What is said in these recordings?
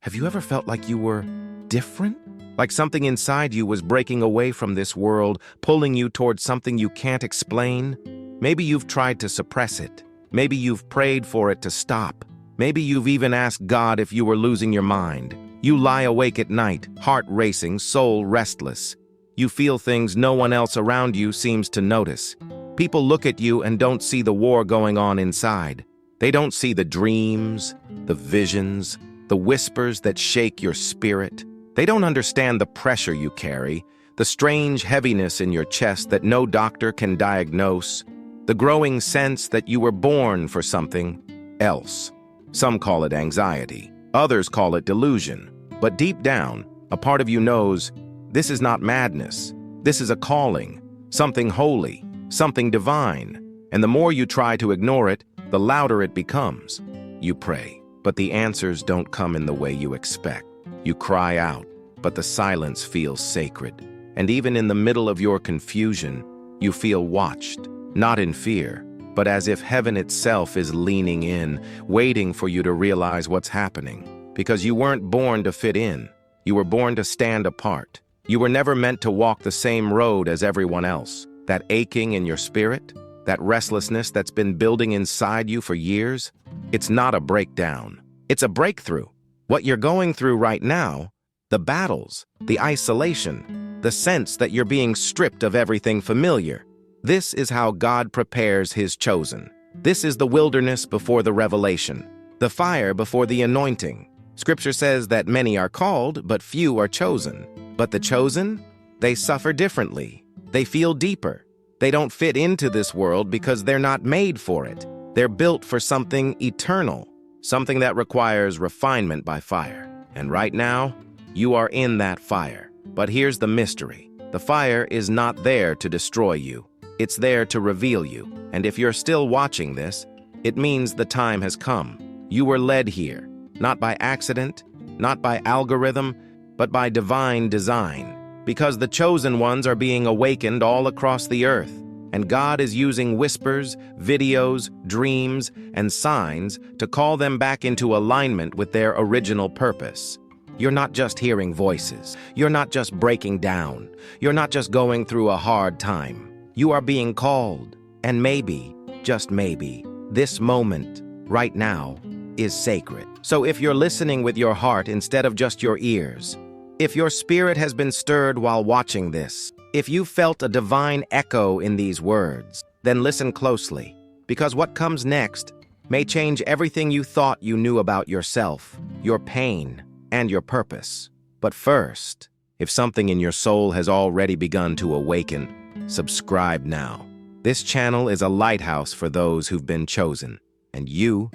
Have you ever felt like you were different? Like something inside you was breaking away from this world, pulling you towards something you can't explain? Maybe you've tried to suppress it. Maybe you've prayed for it to stop. Maybe you've even asked God if you were losing your mind. You lie awake at night, heart racing, soul restless. You feel things no one else around you seems to notice. People look at you and don't see the war going on inside. They don't see the dreams, the visions, the whispers that shake your spirit. They don't understand the pressure you carry, the strange heaviness in your chest that no doctor can diagnose, the growing sense that you were born for something else. Some call it anxiety, others call it delusion. But deep down, a part of you knows this is not madness. This is a calling, something holy, something divine. And the more you try to ignore it, the louder it becomes. You pray, but the answers don't come in the way you expect. You cry out, but the silence feels sacred. And even in the middle of your confusion, you feel watched, not in fear, but as if heaven itself is leaning in, waiting for you to realize what's happening. Because you weren't born to fit in. You were born to stand apart. You were never meant to walk the same road as everyone else. That aching in your spirit, that restlessness that's been building inside you for years, it's not a breakdown. It's a breakthrough. What you're going through right now, the battles, the isolation, the sense that you're being stripped of everything familiar, this is how God prepares His chosen. This is the wilderness before the revelation, the fire before the anointing. Scripture says that many are called, but few are chosen. But the chosen, they suffer differently. They feel deeper. They don't fit into this world because they're not made for it. They're built for something eternal, something that requires refinement by fire. And right now, you are in that fire. But here's the mystery. The fire is not there to destroy you. It's there to reveal you. And if you're still watching this, it means the time has come. You were led here, not by accident, not by algorithm, but by divine design. Because the chosen ones are being awakened all across the earth. And God is using whispers, videos, dreams, and signs to call them back into alignment with their original purpose. You're not just hearing voices. You're not just breaking down. You're not just going through a hard time. You are being called. And maybe, just maybe, this moment, right now, is sacred. So if you're listening with your heart instead of just your ears, if your spirit has been stirred while watching this, if you felt a divine echo in these words, then listen closely, because what comes next may change everything you thought you knew about yourself, your pain, and your purpose. But first, if something in your soul has already begun to awaken, subscribe now. This channel is a lighthouse for those who've been chosen, and you've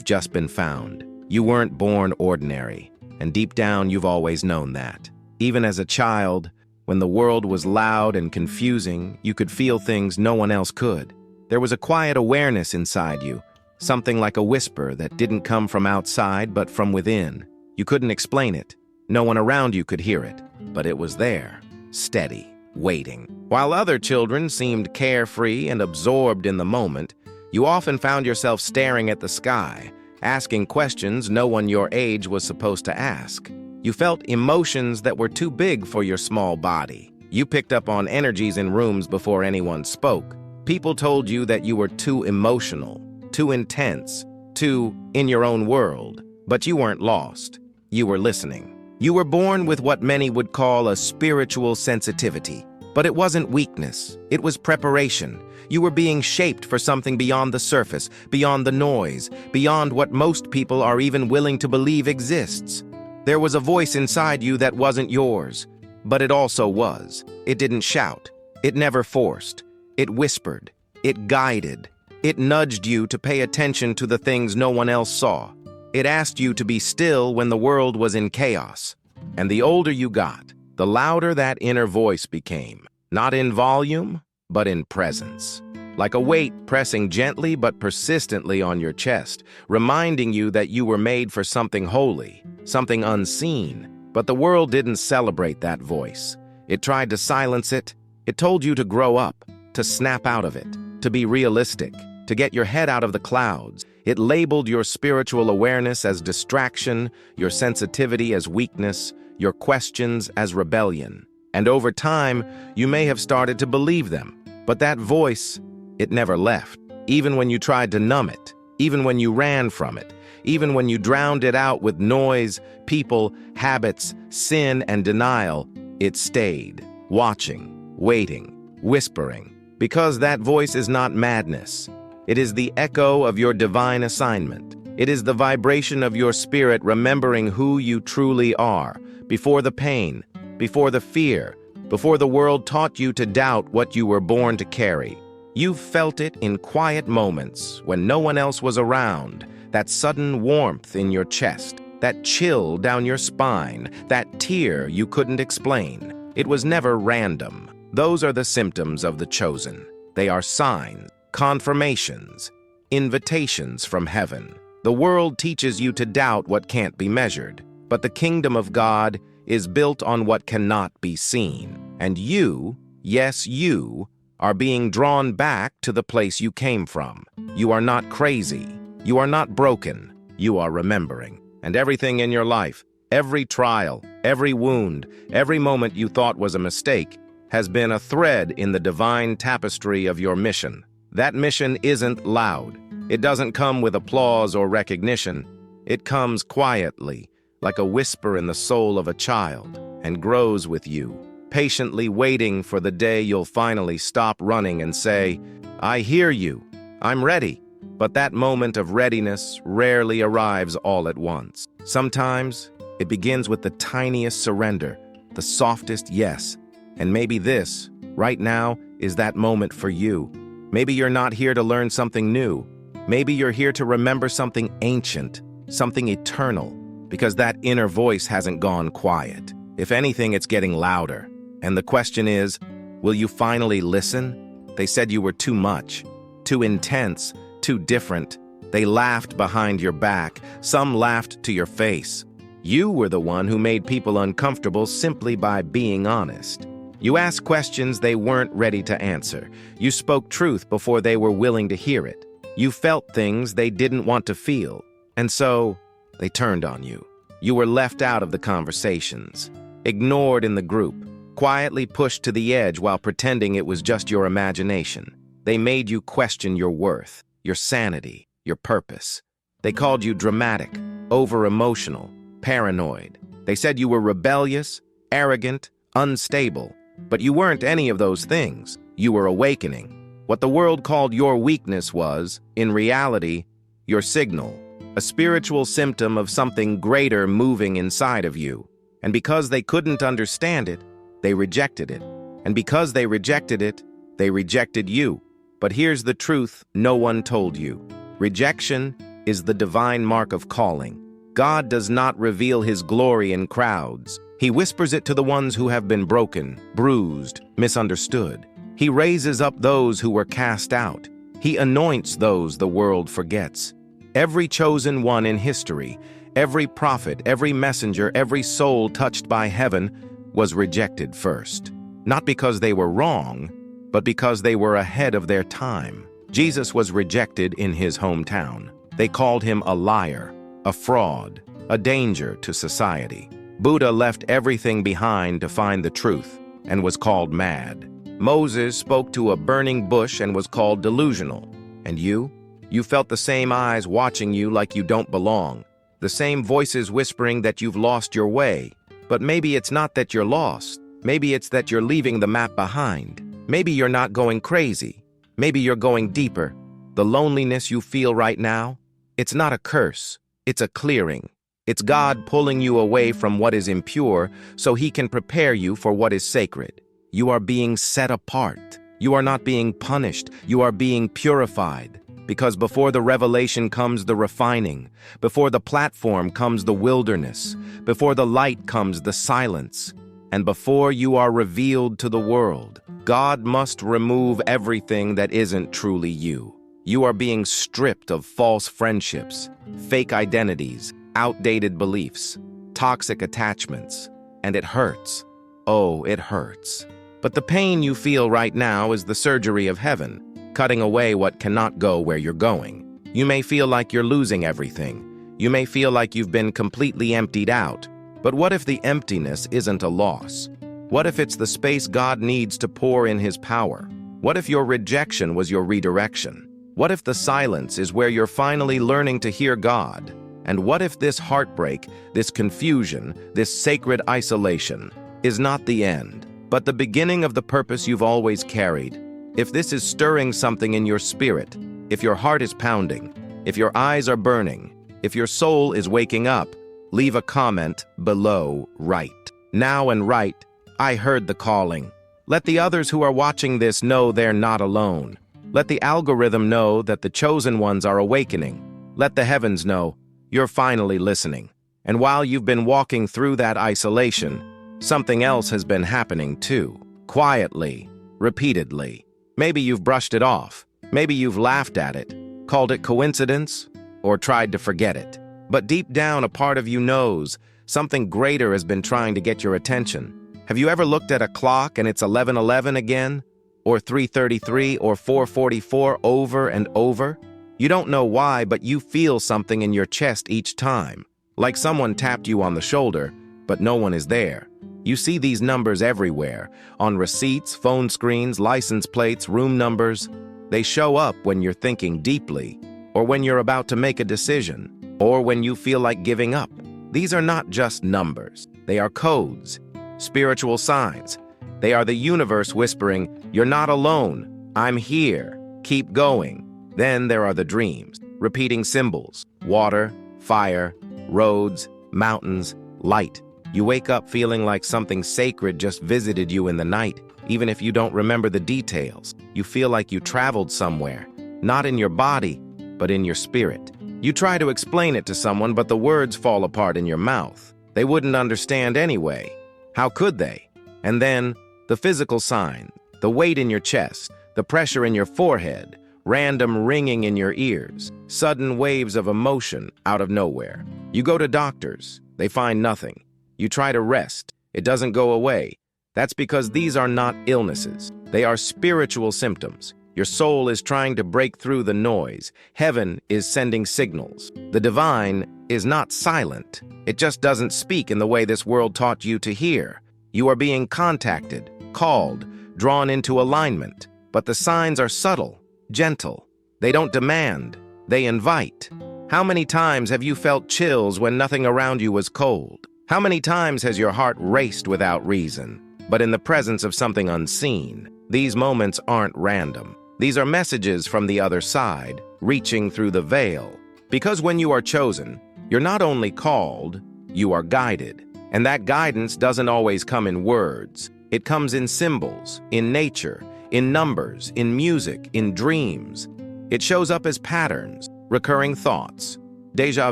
just been found. You weren't born ordinary, and deep down you've always known that. Even as a child, when the world was loud and confusing, you could feel things no one else could. There was a quiet awareness inside you, something like a whisper that didn't come from outside but from within. You couldn't explain it. No one around you could hear it, but it was there, steady, waiting. While other children seemed carefree and absorbed in the moment, you often found yourself staring at the sky, asking questions no one your age was supposed to ask. You felt emotions that were too big for your small body. You picked up on energies in rooms before anyone spoke. People told you that you were too emotional, too intense, too in your own world. But you weren't lost. You were listening. You were born with what many would call a spiritual sensitivity. But it wasn't weakness. It was preparation. You were being shaped for something beyond the surface, beyond the noise, beyond what most people are even willing to believe exists. There was a voice inside you that wasn't yours, but it also was. It didn't shout. It never forced. It whispered. It guided. It nudged you to pay attention to the things no one else saw. It asked you to be still when the world was in chaos. And the older you got, the louder that inner voice became. Not in volume, but in presence. Like a weight pressing gently but persistently on your chest, reminding you that you were made for something holy, something unseen. But the world didn't celebrate that voice. It tried to silence it. It told you to grow up, to snap out of it, to be realistic, to get your head out of the clouds. It labeled your spiritual awareness as distraction, your sensitivity as weakness, your questions as rebellion. And over time, you may have started to believe them. But that voice, it never left. Even when you tried to numb it, even when you ran from it, even when you drowned it out with noise, people, habits, sin, and denial, it stayed, watching, waiting, whispering. Because that voice is not madness. It is the echo of your divine assignment. It is the vibration of your spirit remembering who you truly are, before the pain, before the fear, before the world taught you to doubt what you were born to carry. You felt it in quiet moments when no one else was around, that sudden warmth in your chest, that chill down your spine, that tear you couldn't explain. It was never random. Those are the symptoms of the chosen. They are signs, confirmations, invitations from heaven. The world teaches you to doubt what can't be measured, but the kingdom of God is built on what cannot be seen. And you, yes, you, are being drawn back to the place you came from. You are not crazy. You are not broken. You are remembering. And everything in your life, every trial, every wound, every moment you thought was a mistake, has been a thread in the divine tapestry of your mission. That mission isn't loud. It doesn't come with applause or recognition. It comes quietly, like a whisper in the soul of a child, and grows with you, patiently waiting for the day you'll finally stop running and say, "I hear you. I'm ready." But that moment of readiness rarely arrives all at once. Sometimes it begins with the tiniest surrender, the softest yes. And maybe this, right now, is that moment for you. Maybe you're not here to learn something new. Maybe you're here to remember something ancient, something eternal, because that inner voice hasn't gone quiet. If anything, it's getting louder. And the question is, will you finally listen? They said you were too much, too intense, too different. They laughed behind your back. Some laughed to your face. You were the one who made people uncomfortable simply by being honest. You asked questions they weren't ready to answer. You spoke truth before they were willing to hear it. You felt things they didn't want to feel. And so, they turned on you. You were left out of the conversations, ignored in the group, quietly pushed to the edge while pretending it was just your imagination. They made you question your worth, your sanity, your purpose. They called you dramatic, over-emotional, paranoid. They said you were rebellious, arrogant, unstable. But you weren't any of those things. You were awakening. What the world called your weakness was, in reality, your signal, a spiritual symptom of something greater moving inside of you. And because they couldn't understand it, they rejected it. And because they rejected it, they rejected you. But here's the truth no one told you. Rejection is the divine mark of calling. God does not reveal his glory in crowds. He whispers it to the ones who have been broken, bruised, misunderstood. He raises up those who were cast out. He anoints those the world forgets. Every chosen one in history, every prophet, every messenger, every soul touched by heaven was rejected first. Not because they were wrong, but because they were ahead of their time. Jesus was rejected in his hometown. They called him a liar, a fraud, a danger to society. Buddha left everything behind to find the truth and was called mad. Moses spoke to a burning bush and was called delusional. And you? You felt the same eyes watching you like you don't belong, the same voices whispering that you've lost your way. But maybe it's not that you're lost. Maybe it's that you're leaving the map behind. Maybe you're not going crazy. Maybe you're going deeper. The loneliness you feel right now, it's not a curse. It's a clearing. It's God pulling you away from what is impure so he can prepare you for what is sacred. You are being set apart. You are not being punished. You are being purified. Because before the revelation comes the refining. Before the platform comes the wilderness. Before the light comes the silence. And before you are revealed to the world, God must remove everything that isn't truly you. You are being stripped of false friendships, fake identities, outdated beliefs, toxic attachments, and it hurts. Oh, it hurts. But the pain you feel right now is the surgery of heaven, cutting away what cannot go where you're going. You may feel like you're losing everything. You may feel like you've been completely emptied out. But what if the emptiness isn't a loss? What if it's the space God needs to pour in His power? What if your rejection was your redirection? What if the silence is where you're finally learning to hear God? And what if this heartbreak, this confusion, this sacred isolation is not the end, but the beginning of the purpose you've always carried? If this is stirring something in your spirit, if your heart is pounding, if your eyes are burning, if your soul is waking up, leave a comment below right. Now and right, I heard the calling. Let the others who are watching this know they're not alone. Let the algorithm know that the chosen ones are awakening. Let the heavens know you're finally listening. And while you've been walking through that isolation, something else has been happening too. Quietly, repeatedly. Maybe you've brushed it off. Maybe you've laughed at it, called it coincidence, or tried to forget it. But deep down, a part of you knows something greater has been trying to get your attention. Have you ever looked at a clock and it's 11:11 again? Or 3:33 or 4:44 over and over? You don't know why, but you feel something in your chest each time. Like someone tapped you on the shoulder, but no one is there. You see these numbers everywhere, on receipts, phone screens, license plates, room numbers. They show up when you're thinking deeply, or when you're about to make a decision, or when you feel like giving up. These are not just numbers. They are codes, spiritual signs. They are the universe whispering, "You're not alone. I'm here. Keep going." Then there are the dreams, repeating symbols: water, fire, roads, mountains, light. You wake up feeling like something sacred just visited you in the night. Even if you don't remember the details, you feel like you traveled somewhere, not in your body, but in your spirit. You try to explain it to someone, but the words fall apart in your mouth. They wouldn't understand anyway. How could they? And then, the physical sign, the weight in your chest, the pressure in your forehead, random ringing in your ears, sudden waves of emotion out of nowhere. You go to doctors, they find nothing. You try to rest, it doesn't go away. That's because these are not illnesses. They are spiritual symptoms. Your soul is trying to break through the noise. Heaven is sending signals. The divine is not silent. It just doesn't speak in the way this world taught you to hear. You are being contacted, called, drawn into alignment. But the signs are subtle, gentle. They don't demand, they invite. How many times have you felt chills when nothing around you was cold? How many times has your heart raced without reason? But in the presence of something unseen, these moments aren't random. These are messages from the other side, reaching through the veil. Because when you are chosen, you're not only called, you are guided. And that guidance doesn't always come in words. It comes in symbols, in nature, in numbers, in music, in dreams. It shows up as patterns, recurring thoughts, déjà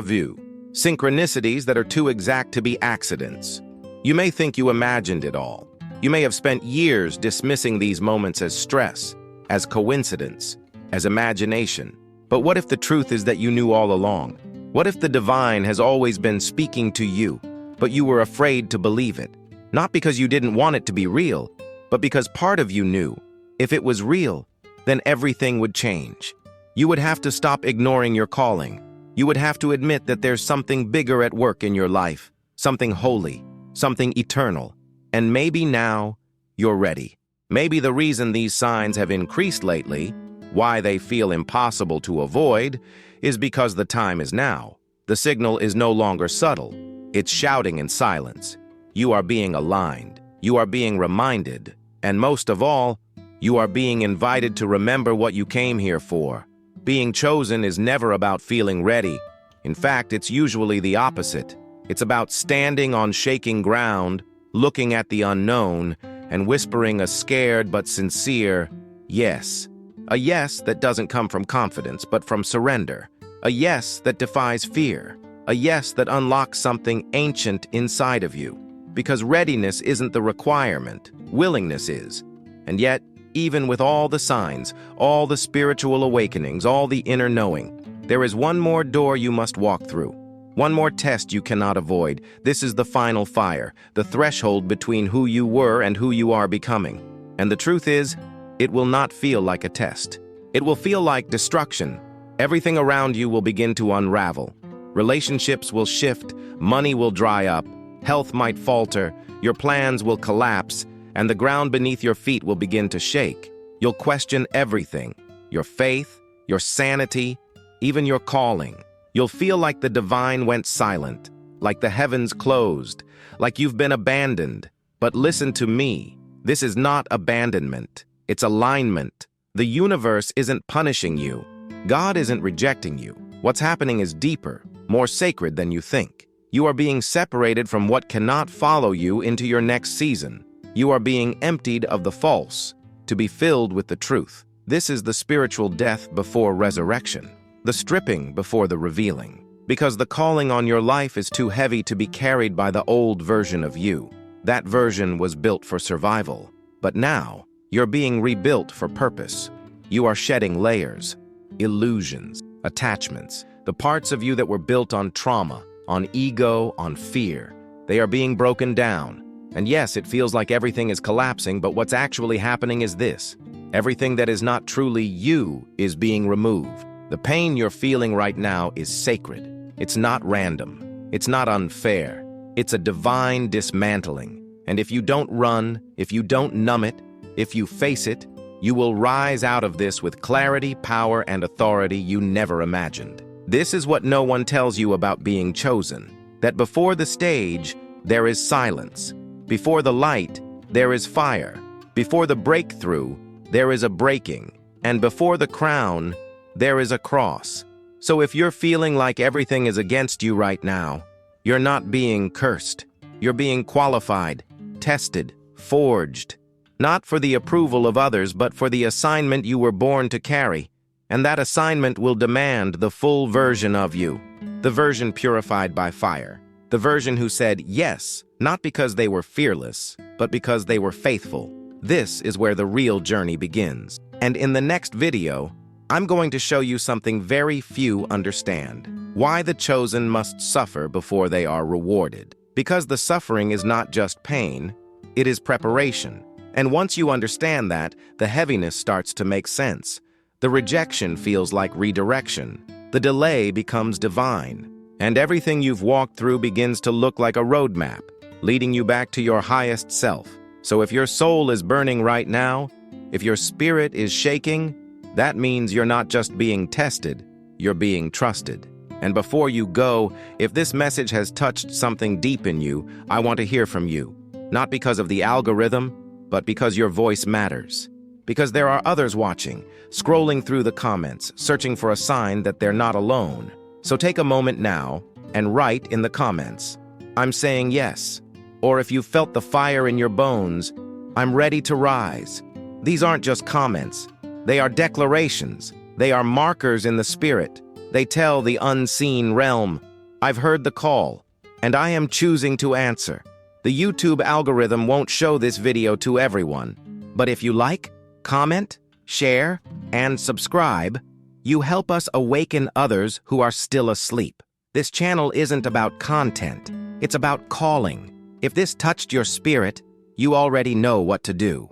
vu, synchronicities that are too exact to be accidents. You may think you imagined it all. You may have spent years dismissing these moments as stress, as coincidence, as imagination. But what if the truth is that you knew all along? What if the divine has always been speaking to you, but you were afraid to believe it? Not because you didn't want it to be real, but because part of you knew, if it was real, then everything would change. You would have to stop ignoring your calling. You would have to admit that there's something bigger at work in your life, something holy, something eternal. And maybe now, you're ready. Maybe the reason these signs have increased lately, why they feel impossible to avoid, is because the time is now. The signal is no longer subtle. It's shouting in silence. You are being aligned. You are being reminded. And most of all, you are being invited to remember what you came here for. Being chosen is never about feeling ready. In fact, it's usually the opposite. It's about standing on shaking ground, looking at the unknown, and whispering a scared but sincere yes. A yes that doesn't come from confidence, but from surrender. A yes that defies fear. A yes that unlocks something ancient inside of you. Because readiness isn't the requirement, willingness is. And yet, even with all the signs, all the spiritual awakenings, all the inner knowing, there is one more door you must walk through. One more test you cannot avoid. This is the final fire, the threshold between who you were and who you are becoming. And the truth is, it will not feel like a test. It will feel like destruction, Everything around you will begin to unravel. Relationships will shift, money will dry up, health might falter, your plans will collapse, and the ground beneath your feet will begin to shake. You'll question everything, your faith, your sanity, even your calling. You'll feel like the divine went silent, like the heavens closed, like you've been abandoned. But listen to me. This is not abandonment. It's alignment. The universe isn't punishing you. God isn't rejecting you. What's happening is deeper, more sacred than you think. You are being separated from what cannot follow you into your next season. You are being emptied of the false to be filled with the truth. This is the spiritual death before resurrection, the stripping before the revealing. Because the calling on your life is too heavy to be carried by the old version of you. That version was built for survival. But now, you're being rebuilt for purpose. You are shedding layers, illusions, attachments, the parts of you that were built on trauma, on ego, on fear. They are being broken down. And yes, it feels like everything is collapsing, but what's actually happening is this. Everything that is not truly you is being removed. The pain you're feeling right now is sacred. It's not random. It's not unfair. It's a divine dismantling. And if you don't run, if you don't numb it, if you face it, you will rise out of this with clarity, power, and authority you never imagined. This is what no one tells you about being chosen. That before the stage, there is silence. Before the light, there is fire. Before the breakthrough, there is a breaking. And before the crown, there is a cross. So if you're feeling like everything is against you right now, you're not being cursed. You're being qualified, tested, forged. Not for the approval of others, but for the assignment you were born to carry. And that assignment will demand the full version of you. The version purified by fire. The version who said yes, not because they were fearless, but because they were faithful. This is where the real journey begins. And in the next video, I'm going to show you something very few understand. Why the chosen must suffer before they are rewarded. Because the suffering is not just pain, it is preparation. And once you understand that, the heaviness starts to make sense. The rejection feels like redirection. The delay becomes divine. And everything you've walked through begins to look like a roadmap, leading you back to your highest self. So if your soul is burning right now, if your spirit is shaking, that means you're not just being tested, you're being trusted. And before you go, if this message has touched something deep in you, I want to hear from you. Not because of the algorithm, but because your voice matters. Because there are others watching, scrolling through the comments, searching for a sign that they're not alone. So take a moment now and write in the comments, "I'm saying yes." Or if you felt the fire in your bones, "I'm ready to rise." These aren't just comments. They are declarations. They are markers in the spirit. They tell the unseen realm, "I've heard the call, and I am choosing to answer." The YouTube algorithm won't show this video to everyone. But if you like, comment, share, and subscribe, you help us awaken others who are still asleep. This channel isn't about content. It's about calling. If this touched your spirit, you already know what to do.